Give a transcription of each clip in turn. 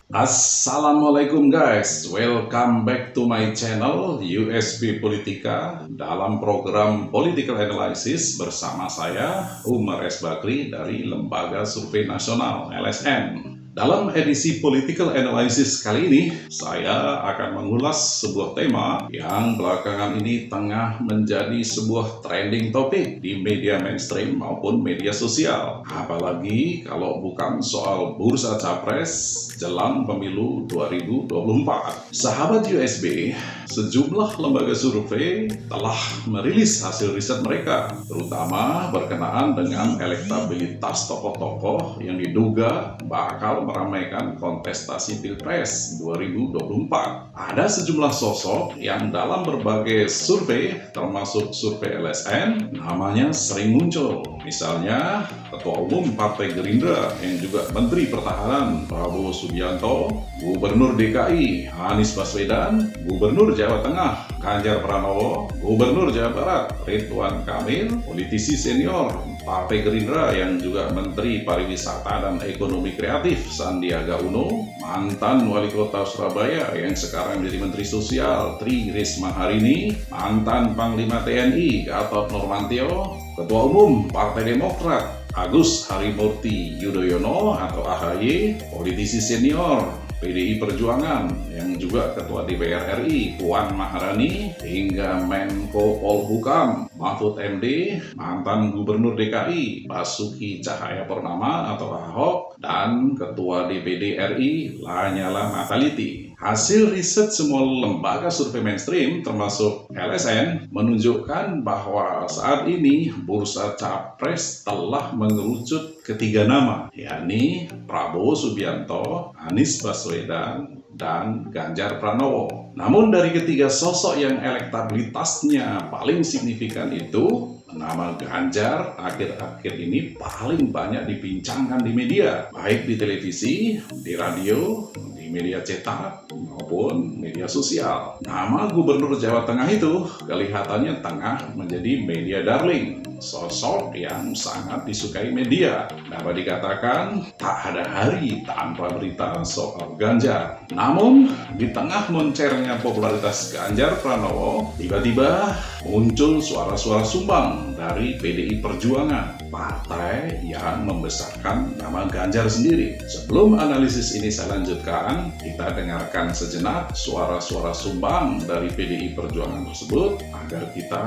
Assalamualaikum guys, welcome back to my channel USB Politika dalam program Political Analysis bersama saya Umar S. Bakri dari Lembaga Survei Nasional LSN. Dalam edisi Political Analysis kali ini, saya akan mengulas sebuah tema yang belakangan ini tengah menjadi sebuah trending topik di media mainstream maupun media sosial. Apalagi kalau bukan soal bursa capres jelang pemilu 2024. Sahabat USB, sejumlah lembaga survei telah merilis hasil riset mereka, terutama berkenaan dengan elektabilitas tokoh-tokoh yang diduga bakal meramaikan kontestasi Pilpres 2024. Ada sejumlah sosok yang dalam berbagai survei, termasuk survei LSN, namanya sering muncul. Misalnya, Ketua Umum Partai Gerindra yang juga Menteri Pertahanan Prabowo Subianto, Gubernur DKI Anies Baswedan, Gubernur Jawa Tengah Ganjar Pranowo, Gubernur Jawa Barat Ridwan Kamil, politisi senior Partai Gerindra yang juga Menteri Pariwisata dan Ekonomi Kreatif Sandiaga Uno, mantan Wali Kota Surabaya yang sekarang menjadi Menteri Sosial Tri Risma Harini, mantan Panglima TNI Gatot Nurmantio, Ketua Umum Partai Demokrat Agus Harimurti Yudhoyono atau AHY, politisi senior PDI Perjuangan yang juga Ketua DPR RI Puan Maharani, hingga Menko Polhukam Mahfud MD, mantan Gubernur DKI Basuki Cahayapurnama atau Ahok, dan Ketua DPD RI Lanyala Mataliti. Hasil riset semua lembaga survei mainstream termasuk LSN menunjukkan bahwa saat ini bursa capres telah mengerucut ketiga nama, yakni Prabowo Subianto, Anies Baswedan, dan Ganjar Pranowo. Namun dari ketiga sosok yang elektabilitasnya paling signifikan itu, nama Ganjar akhir-akhir ini paling banyak dibincangkan di media, baik di televisi, di radio, di media cetak, maupun media sosial. Nama Gubernur Jawa Tengah itu kelihatannya tengah menjadi media darling, sosok yang sangat disukai media. Dapat dikatakan tak ada hari tanpa berita soal Ganjar. Namun di tengah moncernya popularitas Ganjar Pranowo, tiba-tiba muncul suara-suara sumbang dari PDI Perjuangan, partai yang membesarkan nama Ganjar sendiri. Sebelum analisis ini saya lanjutkan, kita dengarkan sejenak suara-suara sumbang dari PDI Perjuangan tersebut agar kita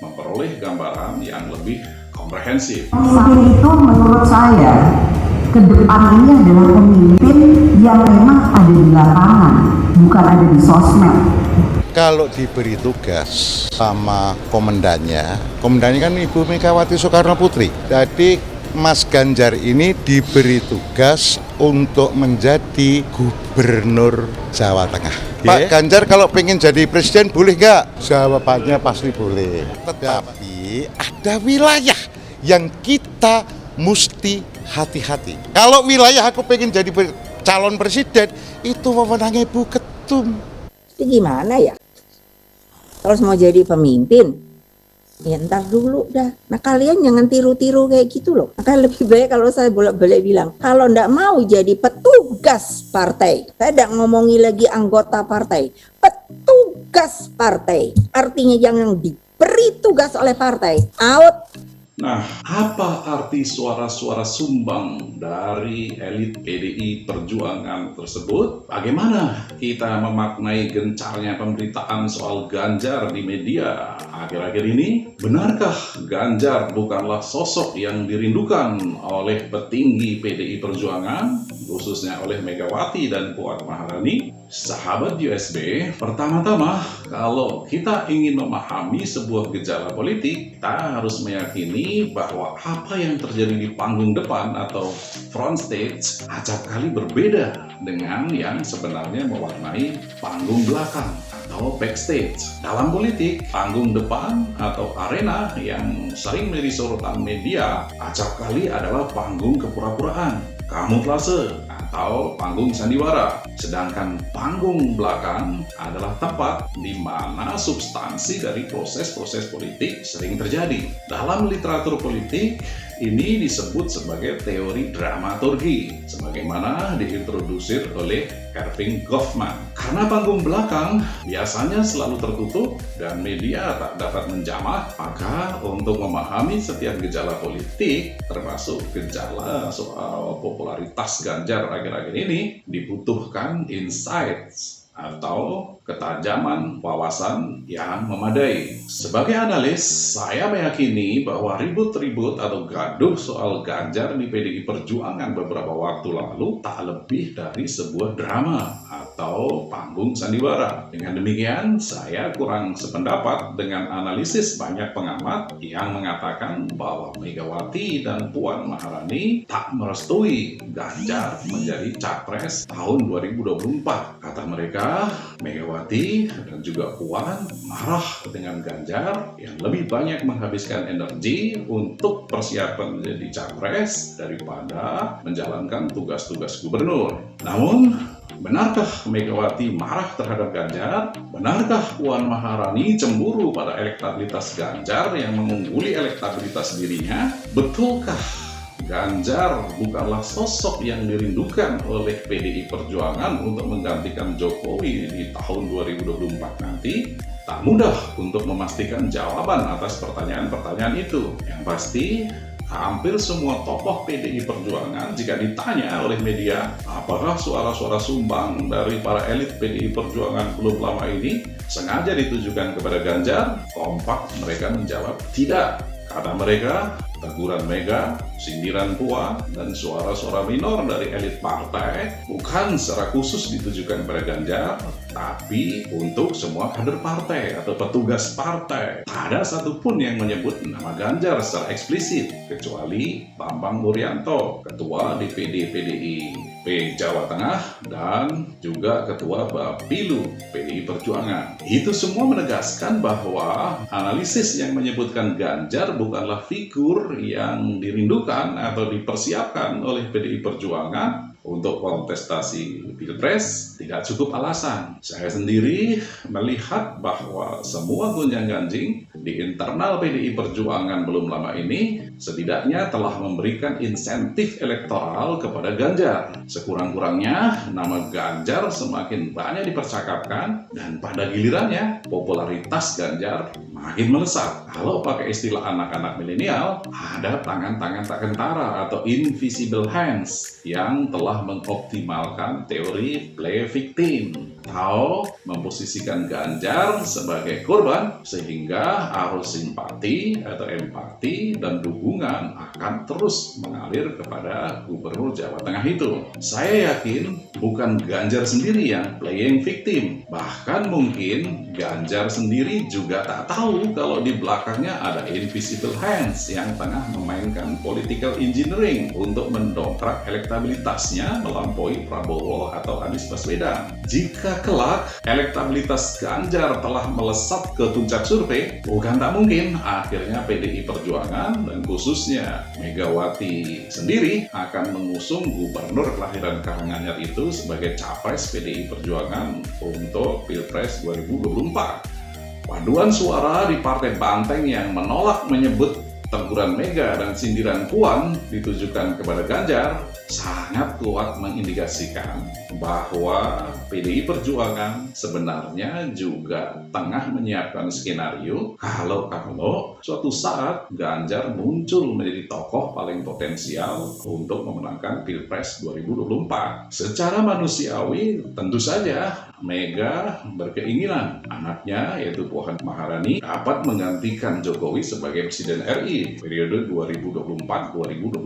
memperoleh gambaran yang lebih komprehensif. Pemimpin itu menurut saya ke depan ini adalah pemimpin yang memang ada di lapangan, bukan ada di sosmed. Kalau diberi tugas sama komandannya kan Ibu Megawati Soekarno Putri. Jadi Mas Ganjar ini diberi tugas untuk menjadi Gubernur Jawa Tengah. Pak Ganjar kalau pengen jadi presiden boleh nggak? Jawabannya pasti boleh. Tetapi ada wilayah yang kita mesti hati-hati. Kalau wilayah aku pengen jadi calon presiden, itu wewenangnya Ibu Ketum. Itu gimana ya? Terus mau jadi pemimpin, ya ntar dulu dah. Nah kalian jangan tiru-tiru kayak gitu loh. Maka lebih baik kalau saya bolak-balik bilang, kalau ndak mau jadi petugas partai, saya tidak ngomongi lagi anggota partai, petugas partai. Artinya yang diberi tugas oleh partai, out. Nah, apa arti suara-suara sumbang dari elit PDI Perjuangan tersebut? Bagaimana kita memaknai gencarnya pemberitaan soal Ganjar di media akhir-akhir ini? Benarkah Ganjar bukanlah sosok yang dirindukan oleh petinggi PDI Perjuangan, khususnya oleh Megawati dan Puan Maharani? Sahabat USB, pertama-tama kalau kita ingin memahami sebuah gejala politik, kita harus meyakini bahwa apa yang terjadi di panggung depan atau front stage acap kali berbeda dengan yang sebenarnya mewarnai panggung belakang atau backstage. Dalam politik, panggung depan atau arena yang sering menjadi sorotan media acap kali adalah panggung kepura-puraan, kamuflase, atau panggung sandiwara. Sedangkan panggung belakang adalah tempat di mana substansi dari proses-proses politik sering terjadi. Dalam literatur politik, ini disebut sebagai teori dramaturgi, sebagaimana diintrodusir oleh Erving Goffman. Karena panggung belakang biasanya selalu tertutup dan media tak dapat menjamah, maka untuk memahami setiap gejala politik, termasuk gejala soal popularitas Ganjar akhir-akhir ini, dibutuhkan insights atau ketajaman wawasan yang memadai. Sebagai analis, saya meyakini bahwa ribut-ribut atau gaduh soal Ganjar di PDI Perjuangan beberapa waktu lalu tak lebih dari sebuah drama atau panggung sandiwara. Dengan demikian, saya kurang sependapat dengan analisis banyak pengamat yang mengatakan bahwa Megawati dan Puan Maharani tak merestui Ganjar menjadi capres tahun 2024. Kata mereka, Megawati dan juga Puan marah dengan Ganjar yang lebih banyak menghabiskan energi untuk persiapan menjadi capres daripada menjalankan tugas-tugas gubernur. Namun, benarkah Megawati marah terhadap Ganjar? Benarkah Puan Maharani cemburu pada elektabilitas Ganjar yang mengungguli elektabilitas dirinya? Betulkah Ganjar bukanlah sosok yang dirindukan oleh PDI Perjuangan untuk menggantikan Jokowi di tahun 2024 nanti? Tak mudah untuk memastikan jawaban atas pertanyaan-pertanyaan itu. Yang pasti, hampir semua tokoh PDI Perjuangan jika ditanya oleh media apakah suara-suara sumbang dari para elit PDI Perjuangan belum lama ini sengaja ditujukan kepada Ganjar, kompak mereka menjawab tidak. Kata mereka, teguran Mega, sindiran Puan, dan suara-suara minor dari elit partai bukan secara khusus ditujukan pada Ganjar, tapi untuk semua kader partai atau petugas partai. Tak ada satupun yang menyebut nama Ganjar secara eksplisit, kecuali Bambang Wuryanto, Ketua DPD PDIP Jawa Tengah, dan juga Ketua Bapilu PDI Perjuangan. Itu semua menegaskan bahwa analisis yang menyebutkan Ganjar bukanlah figur yang dirindukan atau dipersiapkan oleh PDI Perjuangan untuk kontestasi Pilpres tidak cukup alasan. Saya sendiri melihat bahwa semua gonjang-ganjing di internal PDI Perjuangan belum lama ini setidaknya telah memberikan insentif elektoral kepada Ganjar. Sekurang-kurangnya nama Ganjar semakin banyak dipercakapkan dan pada gilirannya popularitas Ganjar makin melesat. Kalau pakai istilah anak-anak milenial, ada tangan-tangan tak kentara atau invisible hands yang telah mengoptimalkan teori play victim atau memposisikan Ganjar sebagai korban sehingga arus simpati atau empati dan dukungan akan terus mengalir kepada Gubernur Jawa Tengah itu. Saya yakin bukan Ganjar sendiri yang playing victim, bahkan mungkin Ganjar sendiri juga tak tahu kalau di belakangnya ada invisible hands yang tengah memainkan political engineering untuk mendongkrak elektabilitasnya melampaui Prabowo atau Anies Baswedan. Jika kelak elektabilitas Ganjar telah melesat ke puncak survei, bukan tak mungkin akhirnya PDI Perjuangan dan khususnya Megawati sendiri akan mengusung gubernur kelahiran Karanganyar itu sebagai capres PDI Perjuangan untuk Pilpres 2024. Paduan suara di Partai Banteng yang menolak menyebut teguran Mega dan sindiran Puan ditujukan kepada Ganjar sangat kuat mengindikasikan bahwa PDI Perjuangan sebenarnya juga tengah menyiapkan skenario kalau suatu saat Ganjar muncul menjadi tokoh paling potensial untuk memenangkan Pilpres 2024. Secara manusiawi tentu saja Mega berkeinginan anaknya yaitu Puan Maharani dapat menggantikan Jokowi sebagai Presiden RI periode 2024-2029.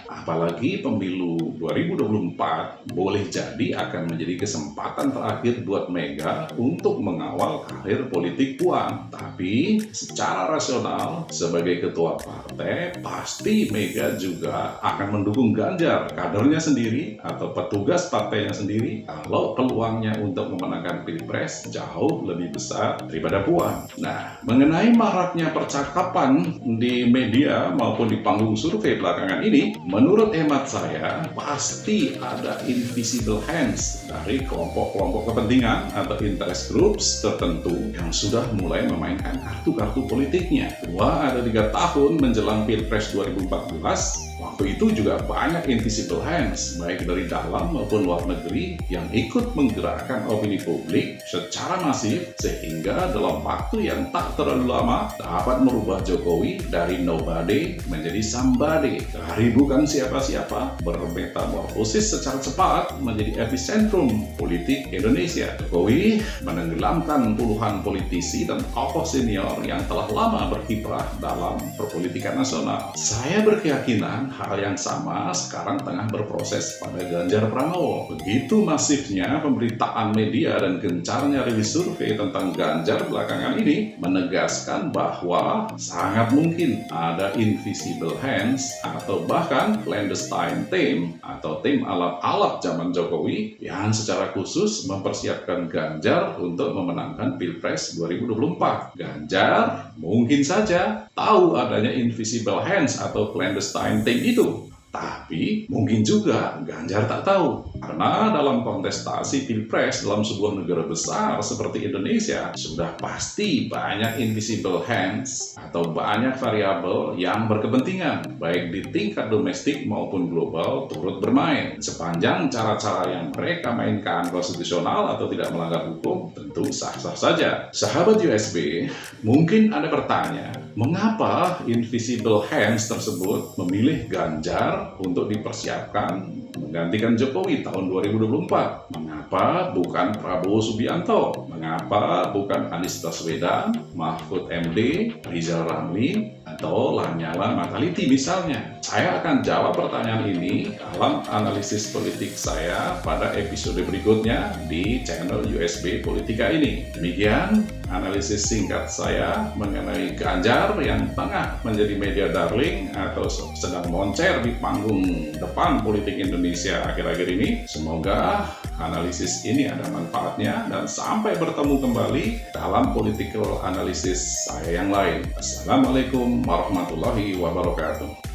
Apalagi pemilu 2024 boleh jadi akan menjadi kesempatan terakhir buat Mega untuk mengawal karir politik Puan. Tapi secara rasional sebagai ketua partai pasti Mega juga akan mendukung Ganjar, kadernya sendiri atau petugas partainya sendiri kalau peluangnya untuk memenangkan Pilpres jauh lebih besar daripada Puan. Nah, mengenai maraknya percakapan di di media maupun di panggung survei belakangan ini, menurut hemat saya pasti ada invisible hands dari kelompok-kelompok kepentingan atau interest groups tertentu yang sudah mulai memainkan kartu-kartu politiknya. 2 ada 3 tahun menjelang Pilpres 2014, waktu itu juga banyak invisible hands, baik dari dalam maupun luar negeri, yang ikut menggerakkan opini publik secara masif sehingga dalam waktu yang tak terlalu lama dapat merubah Jokowi dari nobody menjadi somebody, dari bukan siapa-siapa bermetamorfosis secara cepat menjadi epicentrum politik Indonesia. Jokowi menenggelamkan puluhan politisi dan tokoh senior yang telah lama berkiprah dalam perpolitikan nasional. Saya berkeyakinan hal yang sama sekarang tengah berproses pada Ganjar Pranowo. Begitu masifnya pemberitaan media dan gencarnya rilis survei tentang Ganjar belakangan ini menegaskan bahwa sangat mungkin ada invisible hands atau bahkan clandestine team atau tim alap-alap zaman Jokowi yang secara khusus mempersiapkan Ganjar untuk memenangkan Pilpres 2024. Ganjar mungkin saja tahu adanya invisible hands atau clandestine team itu, tapi mungkin juga Ganjar tak tahu. Karena dalam kontestasi Pilpres dalam sebuah negara besar seperti Indonesia, sudah pasti banyak invisible hands atau banyak variabel yang berkepentingan, baik di tingkat domestik maupun global turut bermain. Sepanjang cara-cara yang mereka mainkan konstitusional atau tidak melanggar hukum, tentu sah-sah saja. Sahabat USB, mungkin Anda bertanya, mengapa invisible hands tersebut memilih Ganjar untuk dipersiapkan menggantikan Jokowi tahun 2024? Mengapa bukan Prabowo Subianto? Mengapa bukan Anies Baswedan, Mahfud MD, Rizal Ramli, atau Lanyala Mataliti misalnya? Saya akan jawab pertanyaan ini dalam analisis politik saya pada episode berikutnya di channel USB Politika ini. Demikian analisis singkat saya mengenai Ganjar yang tengah menjadi media darling atau sedang moncer di panggung depan politik Indonesia akhir-akhir ini. Semoga analisis ini ada manfaatnya dan sampai bertemu kembali dalam political analysis saya yang lain. Assalamualaikum warahmatullahi wabarakatuh.